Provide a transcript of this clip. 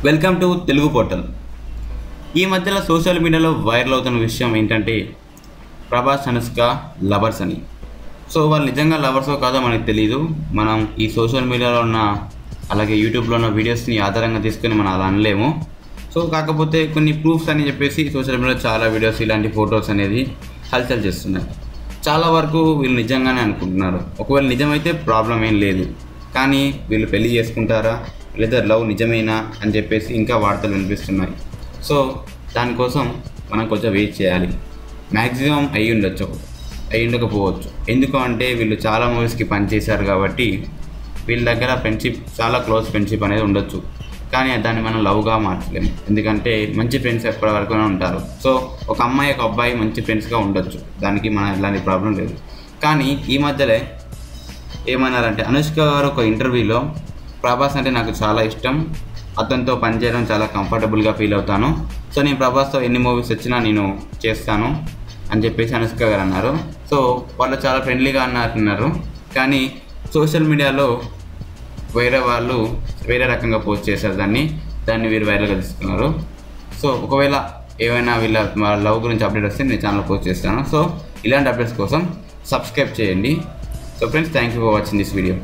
Welcome to Telugu portal. ఈ మధ్యలో social మీడియాలో వైరల్ అవుతున్న విషయం ఏంటంటే ప్రభాస్ అనుష్క లవర్స్ అని. సో వాళ్ళు నిజంగా లవర్సో కాదో మనకు తెలియదు. మనం ఈ సోషల్ మీడియాలో ఉన్న అలాగే యూట్యూబ్లో ఉన్న వీడియోస్ని ఆధారంగా తీసుకొని మనం అలా అనలేము. సో కాకపోతే కొన్ని ప్రూఫ్స్ అని చెప్పేసి సోషల్ మీడియాలో చాలా వీడియోస్ ఇలాంటి ఫొటోస్ అనేది హల్చల్ చేస్తున్నాయి. చాలా వరకు వీళ్ళు నిజంగానే అనుకుంటున్నారు. ఒకవేళ నిజమైతే ప్రాబ్లం ఏం లేదు, కానీ వీళ్ళు పెళ్లి చేసుకుంటారా లేదా లవ్ నిజమేనా అని చెప్పేసి ఇంకా వార్తలు వినిపిస్తున్నాయి. సో దానికోసం మనం కొంచెం వెయిట్ చేయాలి. మ్యాక్సిమం అయ్యి ఉండకపోవచ్చు. ఎందుకు అంటే వీళ్ళు చాలా మూవీస్కి పనిచేశారు కాబట్టి వీళ్ళ దగ్గర ఫ్రెండ్షిప్, చాలా క్లోజ్ ఫ్రెండ్షిప్ అనేది ఉండొచ్చు. కానీ దాన్ని మనం లవ్గా మార్చలేము, ఎందుకంటే మంచి ఫ్రెండ్స్ ఎప్పటి వరకు ఉంటారు. సో ఒక అమ్మాయి ఒక అబ్బాయి మంచి ఫ్రెండ్స్గా ఉండొచ్చు, దానికి మన ఎలాంటి ప్రాబ్లం లేదు. కానీ ఈ మధ్యలో ఏమన్నారంటే అనుష్క గారు ఒక ఇంటర్వ్యూలో ప్రభాస్ అంటే నాకు చాలా ఇష్టం, అతనితో పనిచేయడం చాలా కంఫర్టబుల్గా ఫీల్ అవుతాను, సో నేను ప్రభాస్తో ఎన్ని మూవీస్ వచ్చినా నేను చేస్తాను అని చెప్పేసి అనుష్క గారు అన్నారు. సో వాళ్ళు చాలా ఫ్రెండ్లీగా అన్నారు. కానీ సోషల్ మీడియాలో వేరే వాళ్ళు వేరే రకంగా పోస్ట్ చేశారు, దాన్ని వీరు వైరల్గా తీసుకున్నారు. సో ఒకవేళ ఏమైనా వీళ్ళ లవ్ గురించి అప్డేట్ వస్తే నేను ఛానల్ పోస్ట్ చేస్తాను. సో ఇలాంటి అప్డేట్స్ కోసం సబ్స్క్రైబ్ చేయండి. So friends, thank you for watching this video.